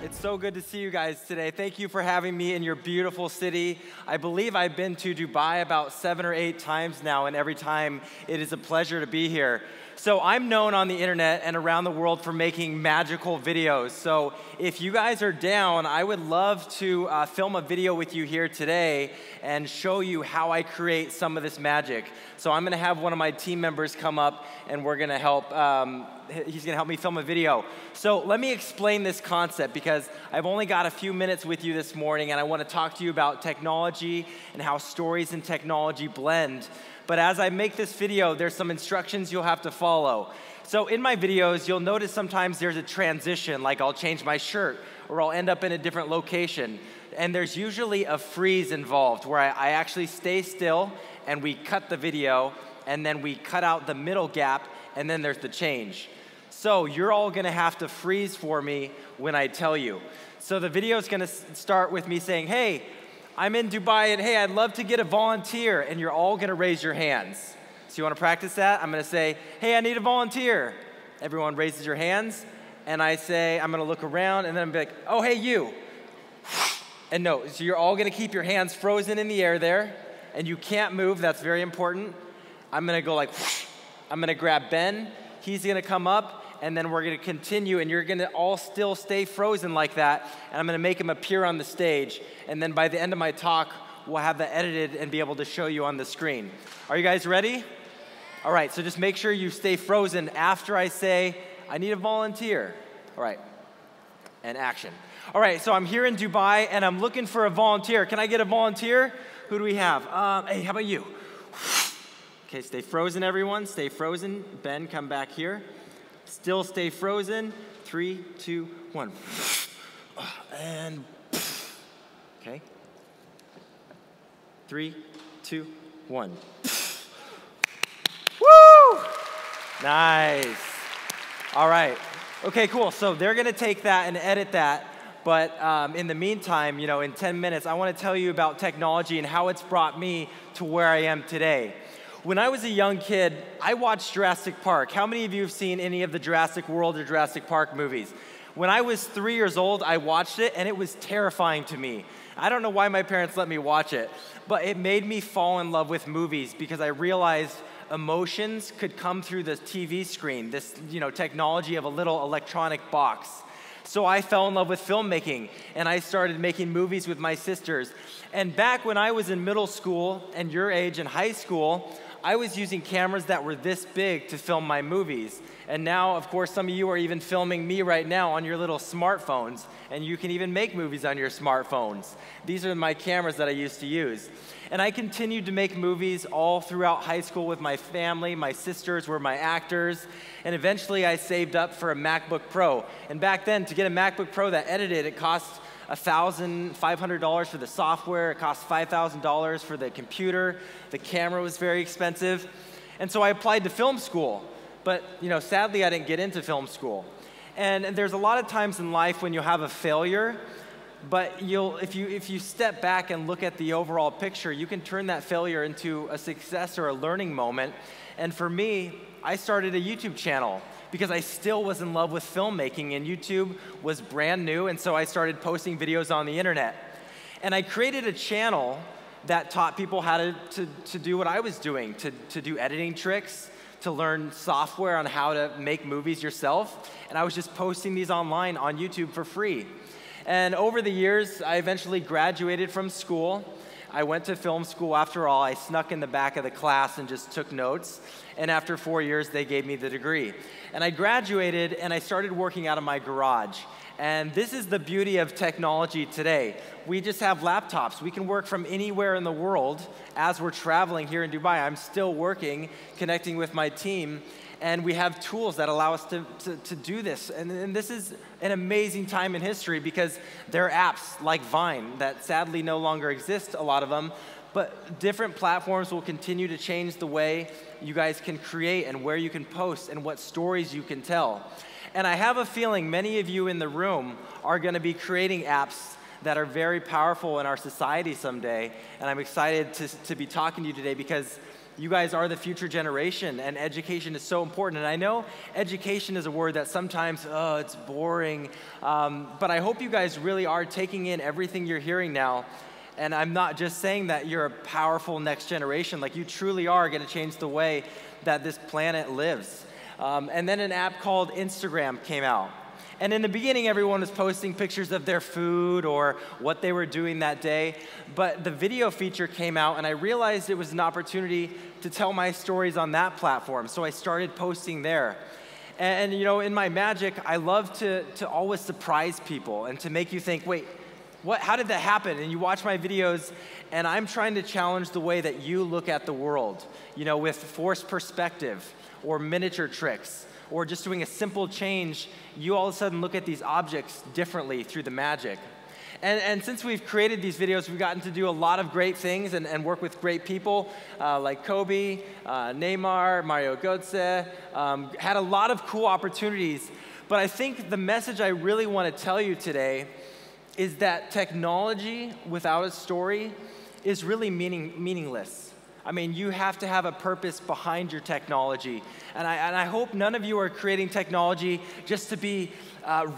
It's so good to see you guys today. Thank you for having me in your beautiful city. I believe I've been to Dubai about 7 or 8 times now, and every time it is a pleasure to be here. So I'm known on the internet and around the world for making magical videos. So if you guys are down, I would love to film a video with you here today and show you how I create some of this magic. So I'm gonna have one of my team members come up and we're gonna help, he's gonna help me film a video. So let me explain this concept because I've only got a few minutes with you this morning and I wanna talk to you about technology and how stories and technology blend. But as I make this video, there's some instructions you'll have to follow. So in my videos, you'll notice sometimes there's a transition, like I'll change my shirt or I'll end up in a different location. And there's usually a freeze involved where I actually stay still and we cut the video and then we cut out the middle gap and then there's the change. So you're all gonna have to freeze for me when I tell you. So the video is gonna start with me saying, hey, I'm in Dubai and hey, I'd love to get a volunteer, and you're all gonna raise your hands. So you wanna practice that? I'm gonna say, hey, I need a volunteer. Everyone raises your hands, and I say, I'm gonna look around, and then I'm like, oh, hey, you. And no, so you're all gonna keep your hands frozen in the air there, and you can't move, that's very important. I'm gonna go like, I'm gonna grab Ben, he's gonna come up, and then we're gonna continue, and you're gonna all still stay frozen like that, and I'm gonna make him appear on the stage, and then by the end of my talk, we'll have that edited and be able to show you on the screen. Are you guys ready? All right, so just make sure you stay frozen after I say, I need a volunteer. All right, and action. All right, so I'm here in Dubai, and I'm looking for a volunteer. Can I get a volunteer? Who do we have? Hey, how about you? Okay, stay frozen, everyone. Stay frozen. Ben, come back here. Still stay frozen. 3, 2, 1. And okay. 3, 2, 1. Woo! Nice. All right. Okay, cool. So they're gonna take that and edit that. But in the meantime, you know, in 10 minutes, I want to tell you about technology and how it's brought me to where I am today. When I was a young kid, I watched Jurassic Park. How many of you have seen any of the Jurassic World or Jurassic Park movies? When I was 3 years old, I watched it, and it was terrifying to me. I don't know why my parents let me watch it, but it made me fall in love with movies because I realized emotions could come through the TV screen, this technology of a little electronic box. So I fell in love with filmmaking, and I started making movies with my sisters. And back when I was in middle school and your age in high school, I was using cameras that were this big to film my movies. And now, of course, some of you are even filming me right now on your little smartphones, and you can even make movies on your smartphones. These are my cameras that I used to use. And I continued to make movies all throughout high school with my family. My sisters were my actors. And eventually I saved up for a MacBook Pro. And back then, to get a MacBook Pro that edited, it cost $1,500 for the software. It cost $5,000 for the computer. The camera was very expensive. And so I applied to film school. But sadly, I didn't get into film school. And there's a lot of times in life when you'll have a failure, but if you step back and look at the overall picture, you can turn that failure into a success or a learning moment. And for me, I started a YouTube channel because I still was in love with filmmaking, and YouTube was brand new, and so I started posting videos on the internet. And I created a channel that taught people how to do what I was doing, to do editing tricks, to learn software on how to make movies yourself. And I was just posting these online on YouTube for free. And over the years, I eventually graduated from school. I went to film school after all. I snuck in the back of the class and just took notes. And after 4 years, they gave me the degree. And I graduated, and I started working out of my garage. And this is the beauty of technology today. We just have laptops. We can work from anywhere in the world. As we're traveling here in Dubai, I'm still working, connecting with my team. And we have tools that allow us to do this. And this is an amazing time in history because there are apps like Vine that sadly no longer exist, a lot of them, but different platforms will continue to change the way you guys can create and where you can post and what stories you can tell. And I have a feeling many of you in the room are gonna be creating apps that are very powerful in our society someday. And I'm excited to be talking to you today because You guys are the future generation, and education is so important. And I know education is a word that sometimes, oh, it's boring, but I hope you guys really are taking in everything you're hearing now. And I'm not just saying that you're a powerful next generation, like you truly are going to change the way that this planet lives. And then an app called Instagram came out. And in the beginning, everyone was posting pictures of their food or what they were doing that day. But the video feature came out, and I realized it was an opportunity to tell my stories on that platform. So I started posting there. And you know, in my magic, I love to always surprise people and to make you think, wait, what? How did that happen? And you watch my videos, and I'm trying to challenge the way that you look at the world, you know, with forced perspective or miniature tricks, or just doing a simple change. You all of a sudden look at these objects differently through the magic. And since we've created these videos, we've gotten to do a lot of great things and work with great people like Kobe, Neymar, Mario Götze, had a lot of cool opportunities. But I think the message I really want to tell you today is that technology without a story is really meaningless. I mean, you have to have a purpose behind your technology. And I hope none of you are creating technology just to be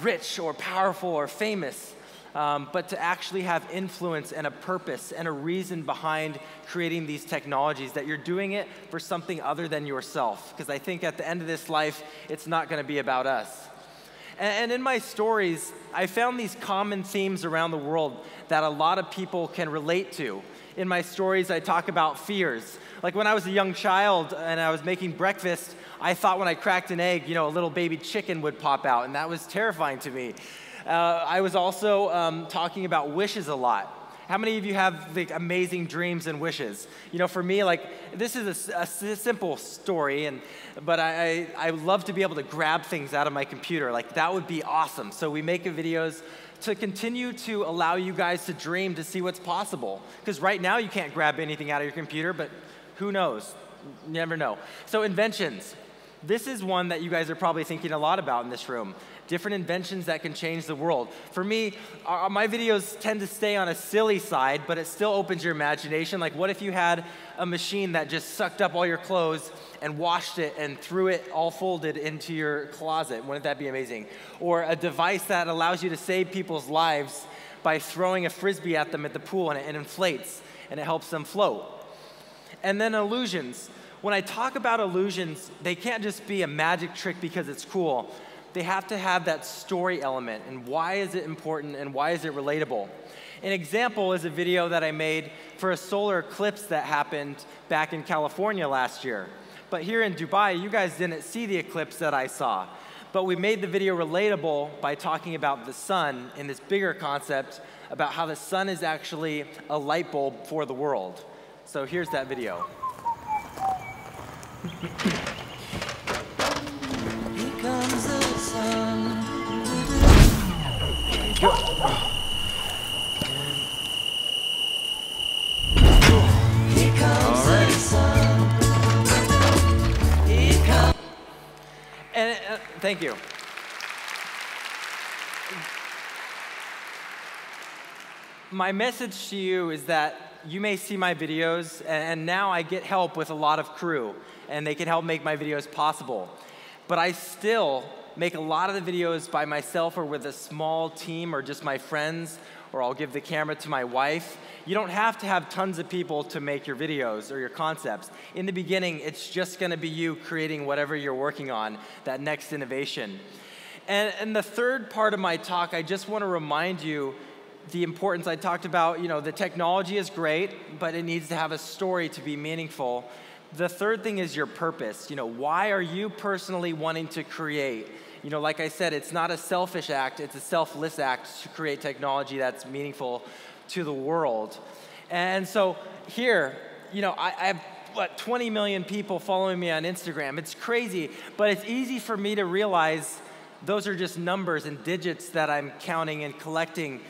rich or powerful or famous, but to actually have influence and a purpose and a reason behind creating these technologies, that you're doing it for something other than yourself. Because I think at the end of this life, it's not going to be about us. And in my stories, I found these common themes around the world that a lot of people can relate to. In my stories, I talk about fears. Like when I was a young child and I was making breakfast, I thought when I cracked an egg, you know, a little baby chicken would pop out, and that was terrifying to me. I was also talking about wishes a lot. How many of you have like amazing dreams and wishes? You know, for me, like this is a simple story, but I love to be able to grab things out of my computer. Like that would be awesome. So we make videos to continue to allow you guys to dream, to see what's possible. Because right now you can't grab anything out of your computer, but who knows? You never know. So inventions. This is one that you guys are probably thinking a lot about in this room. Different inventions that can change the world. For me, my videos tend to stay on a silly side, but it still opens your imagination. Like what if you had a machine that just sucked up all your clothes and washed it and threw it all folded into your closet? Wouldn't that be amazing? Or a device that allows you to save people's lives by throwing a frisbee at them at the pool, and it inflates and it helps them float. And then illusions. When I talk about illusions, they can't just be a magic trick because it's cool. They have to have that story element, and why is it important and why is it relatable? An example is a video that I made for a solar eclipse that happened back in California last year. But here in Dubai, you guys didn't see the eclipse that I saw. But we made the video relatable by talking about the sun in this bigger concept about how the sun is actually a light bulb for the world. So here's that video. Here comes the sun. Go. Here comes the sun. Here comes. And thank you. My message to you is that you may see my videos, and now I get help with a lot of crew, and they can help make my videos possible. But I still make a lot of the videos by myself or with a small team or just my friends, or I'll give the camera to my wife. You don't have to have tons of people to make your videos or your concepts. In the beginning, it's just going to be you creating whatever you're working on, that next innovation. And the third part of my talk, I just want to remind you the importance. I talked about, you know, the technology is great, but it needs to have a story to be meaningful. The third thing is your purpose. You know, why are you personally wanting to create? You know, like I said, it's not a selfish act, it's a selfless act to create technology that's meaningful to the world. And so here, you know, I have, what, 20 million people following me on Instagram. It's crazy, but it's easy for me to realize those are just numbers and digits that I'm counting and collecting.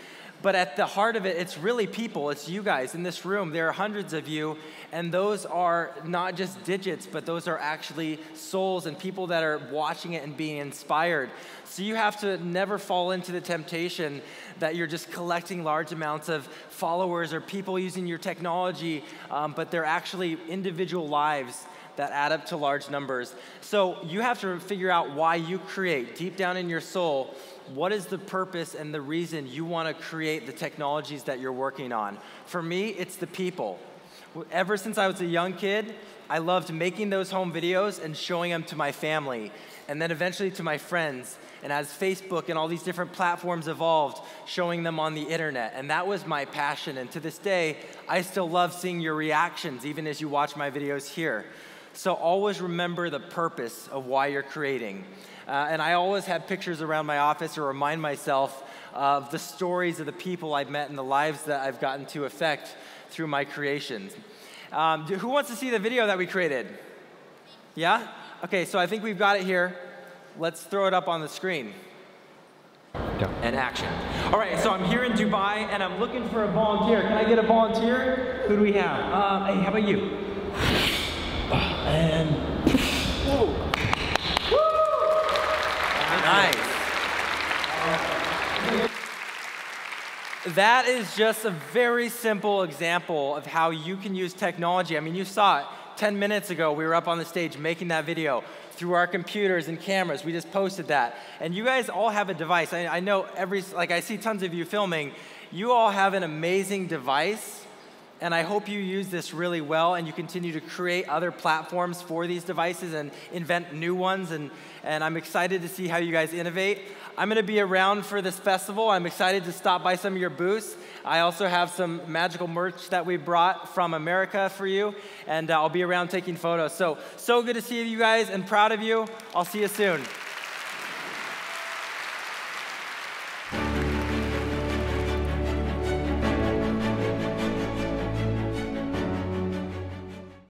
But at the heart of it, it's really people. It's you guys in this room. There are hundreds of you, and those are not just digits, but those are actually souls and people that are watching it and being inspired. So you have to never fall into the temptation that you're just collecting large amounts of followers or people using your technology, but they're actually individual lives that add up to large numbers. So you have to figure out why you create, deep down in your soul, what is the purpose and the reason you want to create the technologies that you're working on. For me, it's the people. Ever since I was a young kid, I loved making those home videos and showing them to my family, and then eventually to my friends. And as Facebook and all these different platforms evolved, showing them on the internet. And that was my passion. And to this day, I still love seeing your reactions, even as you watch my videos here. So always remember the purpose of why you're creating. And I always have pictures around my office to remind myself of the stories of the people I've met and the lives that I've gotten to affect through my creations. Who wants to see the video that we created? Yeah? Okay, so I think we've got it here. Let's throw it up on the screen. And action. All right, so I'm here in Dubai, and I'm looking for a volunteer. Can I get a volunteer? Who do we have? Hey, how about you? And whoa. Woo! Nice. That is just a very simple example of how you can use technology. I mean, you saw it 10 minutes ago. We were up on the stage making that video through our computers and cameras. We just posted that. And you guys all have a device. I know I see tons of you filming. You all have an amazing device. And I hope you use this really well and you continue to create other platforms for these devices and invent new ones. And I'm excited to see how you guys innovate. I'm going to be around for this festival. I'm excited to stop by some of your booths. I also have some magical merch that we brought from America for you. And I'll be around taking photos. So good to see you guys and proud of you. I'll see you soon.